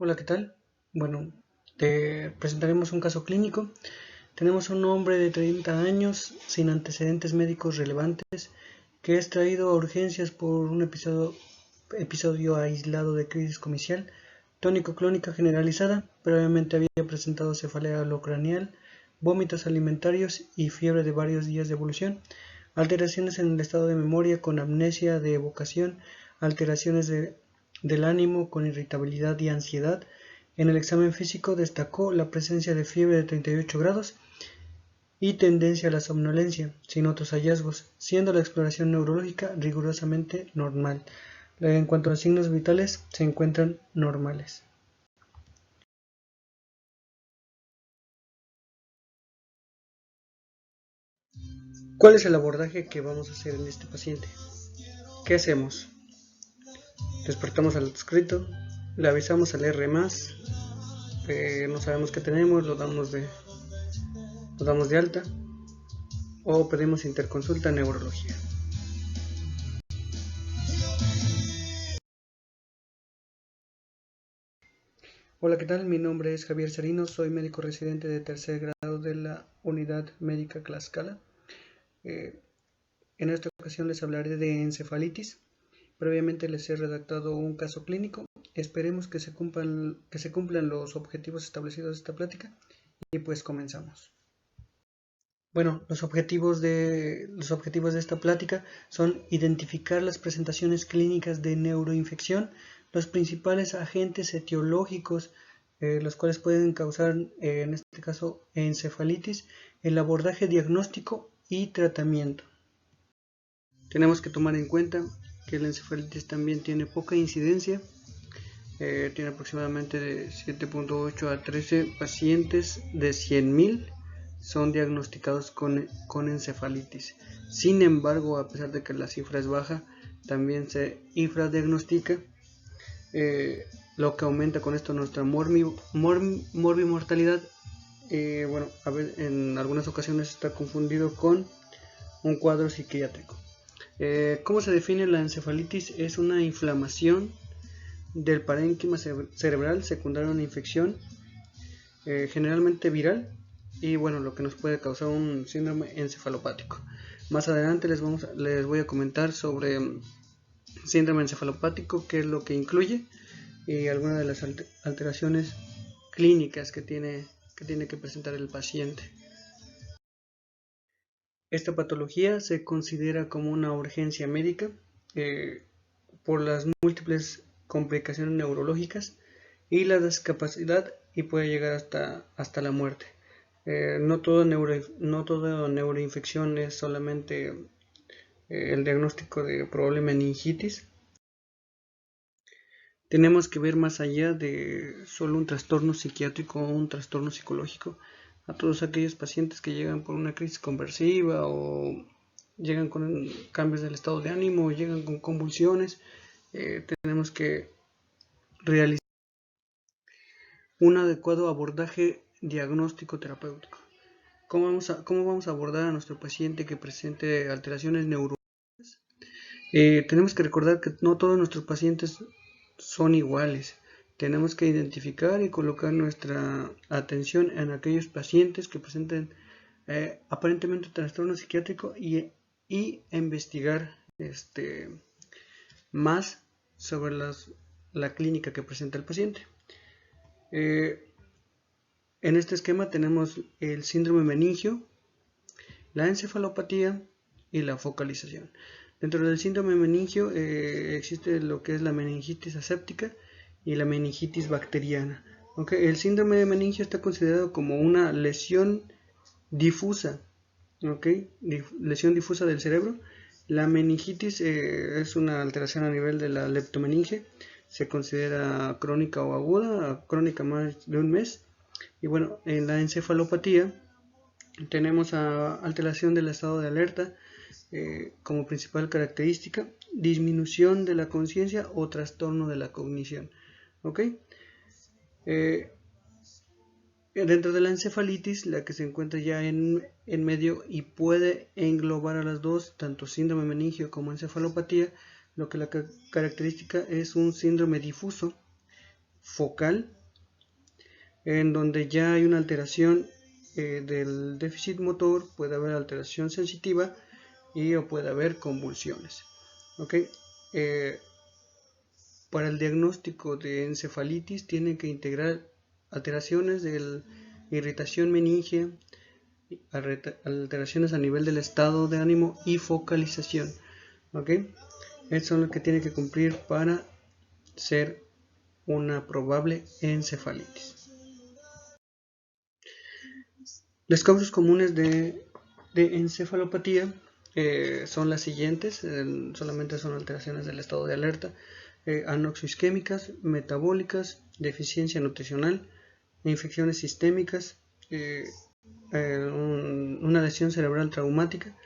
Hola, ¿qué tal? Bueno, te presentaremos un caso clínico. Tenemos un hombre de 30 años sin antecedentes médicos relevantes que es traído a urgencias por un episodio aislado de crisis comicial, tónico-clónica generalizada. Previamente había presentado cefalea craneal, vómitos alimentarios y fiebre de varios días de evolución, alteraciones en el estado de memoria con amnesia de evocación, alteraciones del ánimo con irritabilidad y ansiedad. En el examen físico destacó la presencia de fiebre de 38 grados y tendencia a la somnolencia, sin otros hallazgos, siendo la exploración neurológica rigurosamente normal. En cuanto a los signos vitales, se encuentran normales. ¿Cuál es el abordaje que vamos a hacer en este paciente? ¿Qué hacemos? Despertamos al adscrito, le avisamos al R+, no sabemos qué tenemos, lo damos de alta o pedimos interconsulta neurología. Hola, ¿qué tal? Mi nombre es Javier Serino, soy médico residente de tercer grado de la Unidad Médica Tlaxcala. En esta ocasión les hablaré de encefalitis. Previamente les he redactado un caso clínico. Esperemos que se cumplan los objetivos establecidos de esta plática y pues comenzamos. Bueno, los objetivos de esta plática son identificar las presentaciones clínicas de neuroinfección, los principales agentes etiológicos, los cuales pueden causar, en este caso, encefalitis, el abordaje diagnóstico y tratamiento. Tenemos que tomar en cuenta que la encefalitis también tiene poca incidencia, tiene aproximadamente de 7.8 a 13 pacientes de 100.000 son diagnosticados con encefalitis. Sin embargo, a pesar de que la cifra es baja, también se infradiagnostica, lo que aumenta con esto nuestra morbimortalidad. Bueno, a ver, en algunas ocasiones está confundido con un cuadro psiquiátrico. ¿Cómo se define la encefalitis? Es una inflamación del parénquima cerebral secundaria a una infección, generalmente viral, y bueno, lo que nos puede causar un síndrome encefalopático. Más adelante les voy a comentar sobre síndrome encefalopático, qué es lo que incluye y algunas de las alteraciones clínicas que tiene que presentar el paciente. Esta patología se considera como una urgencia médica por las múltiples complicaciones neurológicas y la discapacidad, y puede llegar hasta la muerte. No todo neuroinfección es solamente el diagnóstico de probable meningitis. Tenemos que ver más allá de solo un trastorno psiquiátrico o un trastorno psicológico a todos aquellos pacientes que llegan por una crisis conversiva o llegan con cambios del estado de ánimo o llegan con convulsiones. Tenemos que realizar un adecuado abordaje diagnóstico terapéutico. ¿Cómo vamos a abordar a nuestro paciente que presente alteraciones neurológicas? Tenemos que recordar que no todos nuestros pacientes son iguales. Tenemos que identificar y colocar nuestra atención en aquellos pacientes que presenten aparentemente trastorno psiquiátrico y investigar más sobre la clínica que presenta el paciente. En este esquema tenemos el síndrome meningio, la encefalopatía y la focalización. Dentro del síndrome meningio existe lo que es la meningitis aséptica y la meningitis bacteriana. ¿Okay? El síndrome de meningio está considerado como una lesión difusa, ¿okay? Lesión difusa del cerebro. La meningitis es una alteración a nivel de la leptomeninge, se considera crónica o aguda, crónica más de un mes. Y bueno, en la encefalopatía tenemos alteración del estado de alerta como principal característica, disminución de la conciencia o trastorno de la cognición. ¿Okay? Dentro de la encefalitis, la que se encuentra ya en medio y puede englobar a las dos, tanto síndrome meningio como encefalopatía, lo que la característica es un síndrome difuso, focal, en donde ya hay una alteración del déficit motor, puede haber alteración sensitiva o puede haber convulsiones. ¿Okay? Para el diagnóstico de encefalitis tienen que integrar alteraciones de irritación meningea, alteraciones a nivel del estado de ánimo y focalización. ¿Okay? Eso son lo que tiene que cumplir para ser una probable encefalitis. Las causas comunes de encefalopatía son las siguientes, solamente son alteraciones del estado de alerta, anoxioisquémicas, metabólicas, deficiencia nutricional, infecciones sistémicas, una lesión cerebral traumática.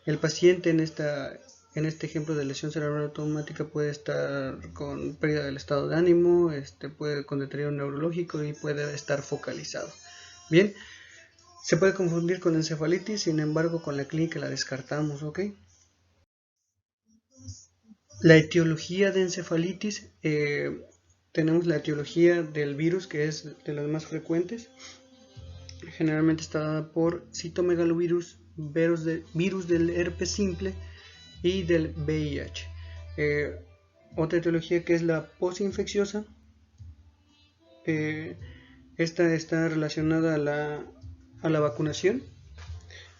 El paciente en este ejemplo de lesión cerebral traumática puede estar con pérdida del estado de ánimo, puede con deterioro neurológico y puede estar focalizado. Bien, se puede confundir con encefalitis, sin embargo con la clínica la descartamos, ¿ok? La etiología de encefalitis, tenemos la etiología del virus, que es de las más frecuentes. Generalmente está dada por citomegalovirus, virus del herpes simple y del VIH. Otra etiología que es la posinfecciosa, esta está relacionada a la vacunación.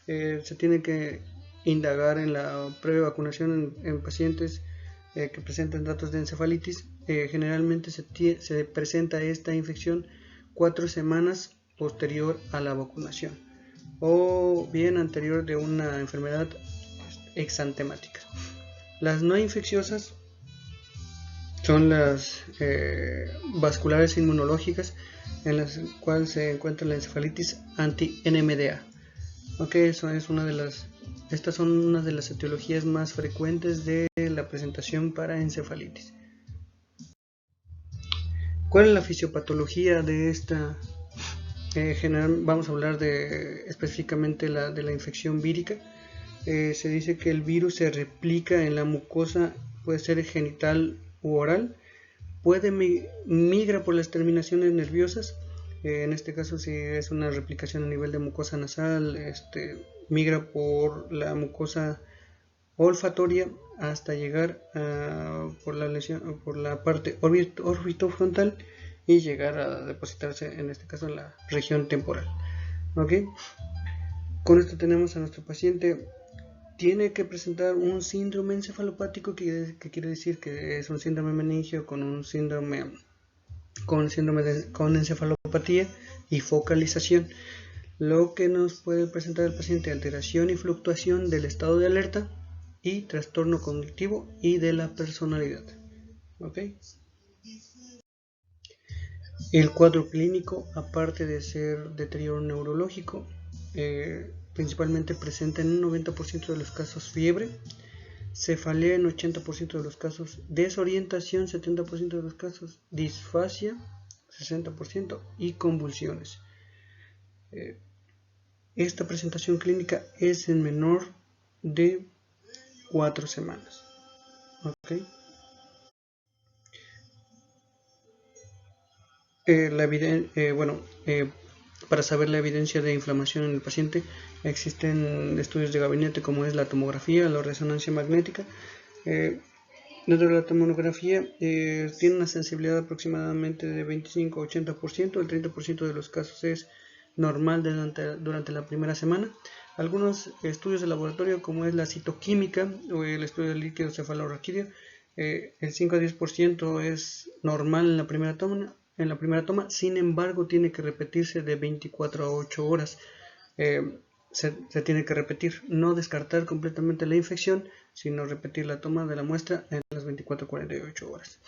Se tiene que indagar en la previa vacunación en pacientes que presentan datos de encefalitis. Generalmente se presenta esta infección 4 semanas posterior a la vacunación o bien anterior de una enfermedad exantemática. Las no infecciosas son las vasculares inmunológicas, en las cuales se encuentra la encefalitis anti-NMDA. Okay, estas son una de las etiologías más frecuentes de la presentación para encefalitis. ¿Cuál es la fisiopatología de esta? Vamos a hablar específicamente de la infección vírica. Se dice que el virus se replica en la mucosa, puede ser genital u oral, migra por las terminaciones nerviosas. En este caso, si es una replicación a nivel de mucosa nasal, migra por la mucosa olfatoria hasta llegar por la parte orbitofrontal y llegar a depositarse, en este caso, en la región temporal. ¿Okay? Con esto tenemos a nuestro paciente. Tiene que presentar un síndrome encefalopático, que quiere decir que es un síndrome meningio con encefalopatía y focalización. Lo que nos puede presentar el paciente: alteración y fluctuación del estado de alerta y trastorno cognitivo y de la personalidad. ¿Okay? El cuadro clínico, aparte de ser deterioro neurológico, principalmente presenta en un 90% de los casos fiebre, cefalea en 80% de los casos, desorientación 70% de los casos, disfasia 60% y convulsiones. Esta presentación clínica es en menor de 4 semanas. ¿Okay? Para saber la evidencia de inflamación en el paciente, existen estudios de gabinete como es la tomografía, la resonancia magnética. Dentro de la tomografía tiene una sensibilidad aproximadamente de 25 a 80%, el 30% de los casos es normal durante la primera semana. Algunos estudios de laboratorio, como es la citoquímica o el estudio del líquido cefalorraquídeo, el 5 a 10% es normal en la primera toma, sin embargo tiene que repetirse de 24 a 8 horas. Se tiene que repetir, no descartar completamente la infección, sino repetir la toma de la muestra en las 24 a 48 horas.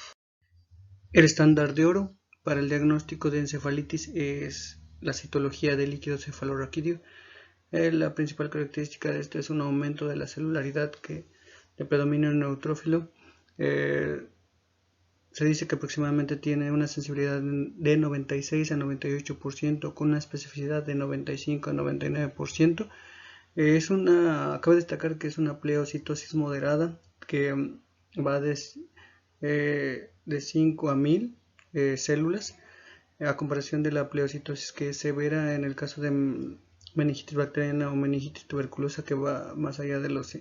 El estándar de oro para el diagnóstico de encefalitis es la citología del líquido cefalorraquídeo. La principal característica de esto es un aumento de la celularidad que predomina en el neutrófilo. Se dice que aproximadamente tiene una sensibilidad de 96 a 98% con una especificidad de 95 a 99%. Cabe destacar que es una pleocitosis moderada que va de 5 a 1000 células, a comparación de la pleocitosis, que es severa en el caso de meningitis bacteriana o meningitis tuberculosa, que va más allá de los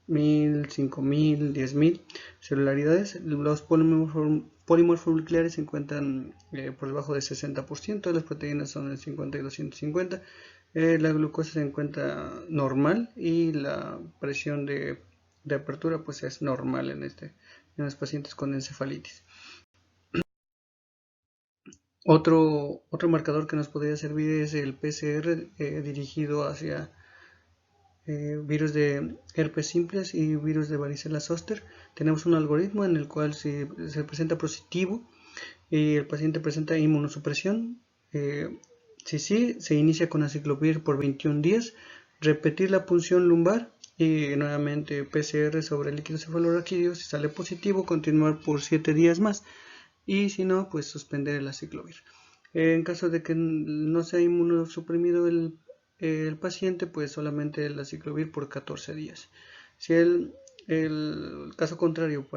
1000, 5000, 10000 celularidades. Los polimorfos nucleares se encuentran por debajo del 60%, las proteínas son de 50 y 250, la glucosa se encuentra normal y la presión de apertura pues es normal en los pacientes con encefalitis. Otro marcador que nos podría servir es el PCR dirigido hacia virus de herpes simples y virus de varicela zoster. Tenemos un algoritmo en el cual si se presenta positivo y el paciente presenta inmunosupresión, si sí, se inicia con aciclovir por 21 días, repetir la punción lumbar y nuevamente PCR sobre el líquido cefalorraquídeo. Si sale positivo, continuar por 7 días más, y si no, pues suspender el aciclovir. En caso de que no sea inmunosuprimido el paciente, pues solamente el aciclovir por 14 días. Si el caso contrario,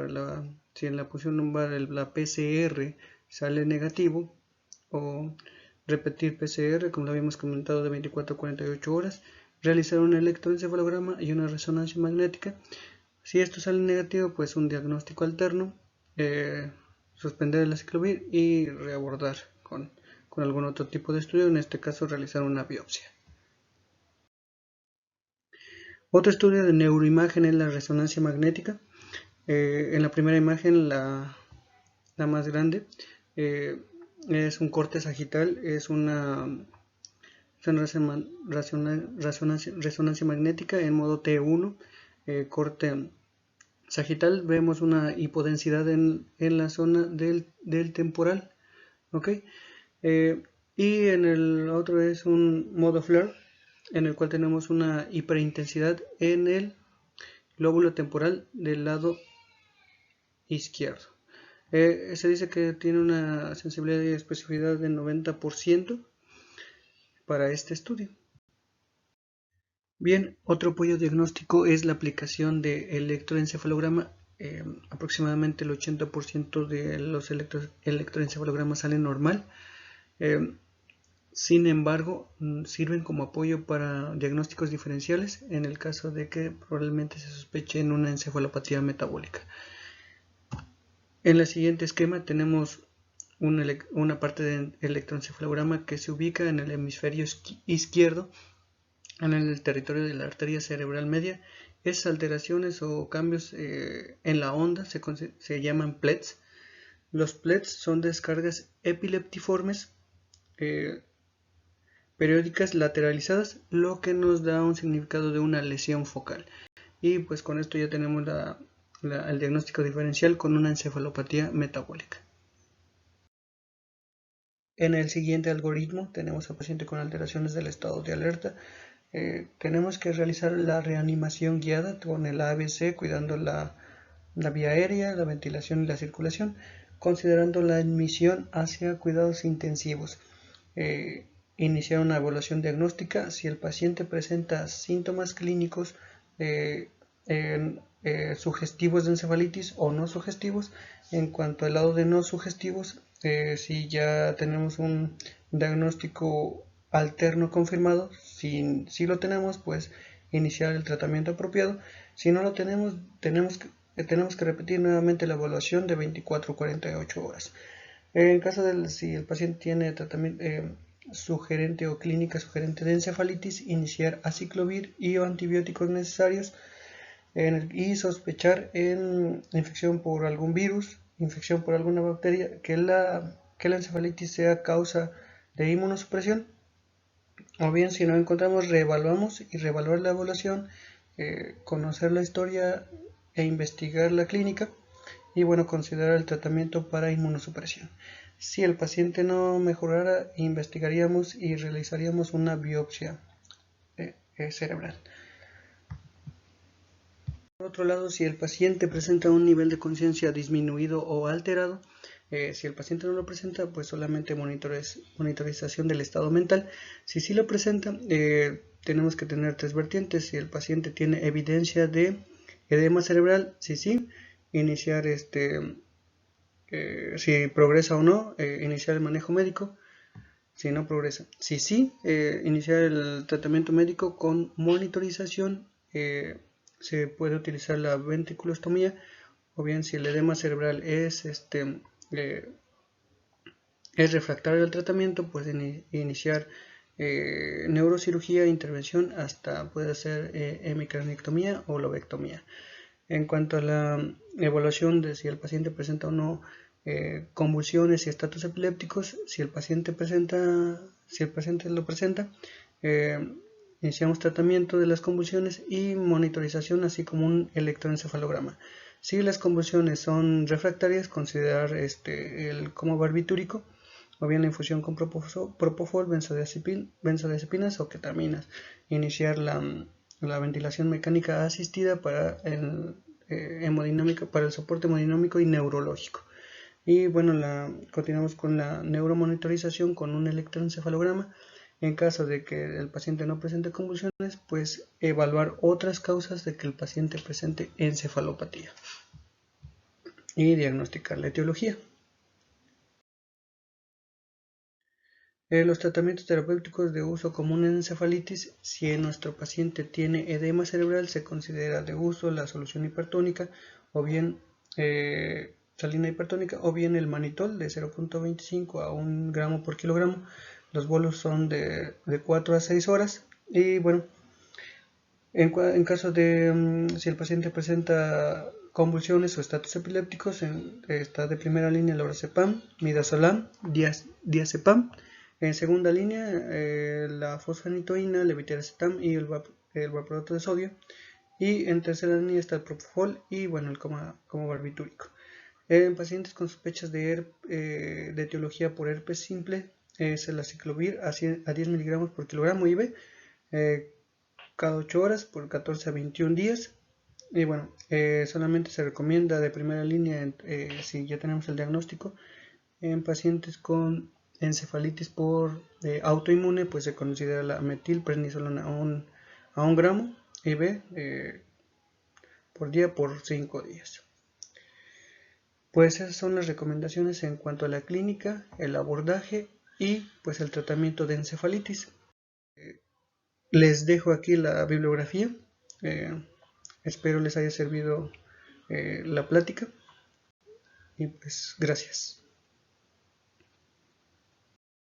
si en la punción lumbar la PCR sale negativo, o repetir PCR, como lo habíamos comentado, de 24 a 48 horas, realizar un electroencefalograma y una resonancia magnética. Si esto sale negativo, pues un diagnóstico alterno, suspender el aciclovir y reabordar con algún otro tipo de estudio, en este caso realizar una biopsia. Otro estudio de neuroimagen es la resonancia magnética. En la primera imagen, la más grande, es un corte sagital, es una resonancia magnética en modo T1, corte sagital. Vemos una hipodensidad en la zona del temporal, ¿okay? Y en el otro es un modo FLAIR, en el cual tenemos una hiperintensidad en el lóbulo temporal del lado izquierdo. Se dice que tiene una sensibilidad y especificidad del 90% para este estudio. Bien, otro apoyo diagnóstico es la aplicación de electroencefalograma. Aproximadamente el 80% de los electroencefalogramas salen normal. Sin embargo, sirven como apoyo para diagnósticos diferenciales en el caso de que probablemente se sospeche en una encefalopatía metabólica. En el siguiente esquema tenemos una parte del electroencefalograma que se ubica en el hemisferio izquierdo, en el territorio de la arteria cerebral media. Esas alteraciones o cambios en la onda se llaman PLETs. Los PLETs son descargas epileptiformes periódicas lateralizadas, lo que nos da un significado de una lesión focal. Y pues con esto ya tenemos el diagnóstico diferencial con una encefalopatía metabólica. En el siguiente algoritmo tenemos al paciente con alteraciones del estado de alerta. Tenemos que realizar la reanimación guiada con el ABC, cuidando la vía aérea, la ventilación y la circulación, considerando la admisión hacia cuidados intensivos. Iniciar una evaluación diagnóstica. Si el paciente presenta síntomas clínicos sugestivos de encefalitis o no sugestivos. En cuanto al lado de no sugestivos, si ya tenemos un diagnóstico alterno confirmado, si lo tenemos, pues iniciar el tratamiento apropiado. Si no lo tenemos, tenemos que repetir nuevamente la evaluación de 24 a 48 horas. En caso de si el paciente tiene tratamiento sugerente o clínica sugerente de encefalitis, iniciar aciclovir y o antibióticos necesarios, y sospechar en infección por algún virus, infección por alguna bacteria, que la encefalitis sea causa de inmunosupresión, o bien si no encontramos, reevaluamos y reevaluar la evaluación, conocer la historia e investigar la clínica, y bueno, considerar el tratamiento para inmunosupresión. Si el paciente no mejorara, investigaríamos y realizaríamos una biopsia cerebral. Por otro lado, si el paciente presenta un nivel de conciencia disminuido o alterado, si el paciente no lo presenta, pues solamente monitorización del estado mental. Si sí lo presenta, tenemos que tener tres vertientes. Si el paciente tiene evidencia de edema cerebral, sí, iniciar si progresa o no, iniciar el manejo médico. Si no progresa, si sí, iniciar el tratamiento médico con monitorización. Se puede utilizar la ventriculostomía, o bien si el edema cerebral es refractario al tratamiento, pues iniciar neurocirugía, intervención, hasta puede ser hemicraniectomía o lobectomía. En cuanto a la evaluación de si el paciente presenta o no convulsiones y estatus epilépticos, si el paciente lo presenta, eh, iniciamos tratamiento de las convulsiones y monitorización, así como un electroencefalograma. Si las convulsiones son refractarias, considerar el coma barbitúrico, o bien la infusión con propofol, benzodiazepinas o ketaminas. Iniciar la ventilación mecánica asistida para el soporte hemodinámico y neurológico. Y bueno, continuamos con la neuromonitorización con un electroencefalograma. En caso de que el paciente no presente convulsiones, pues evaluar otras causas de que el paciente presente encefalopatía y diagnosticar la etiología. Los tratamientos terapéuticos de uso común en encefalitis: si nuestro paciente tiene edema cerebral, se considera de uso la solución hipertónica, o bien salina hipertónica, o bien el manitol de 0.25 a 1 gramo por kilogramo. Los bolos son de 4 a 6 horas. Y bueno, en caso de si el paciente presenta convulsiones o estatus epilépticos, está de primera línea el lorazepam, midazolam, diazepam. En segunda línea, la fosfanitoína, levetiracetam y el valproato de sodio. Y en tercera línea está el propofol y bueno, el coma barbitúrico. En pacientes con sospechas de etiología por herpes simple, es el aciclovir a 10 miligramos por kilogramo IV, cada 8 horas por 14 a 21 días. Y bueno, solamente se recomienda de primera línea si ya tenemos el diagnóstico. En pacientes con encefalitis por autoinmune, pues se considera la metilprednisolona a 1 gramo IV por día por 5 días. Pues esas son las recomendaciones en cuanto a la clínica, el abordaje y pues el tratamiento de encefalitis. Les dejo aquí la bibliografía. Espero les haya servido la plática y pues gracias.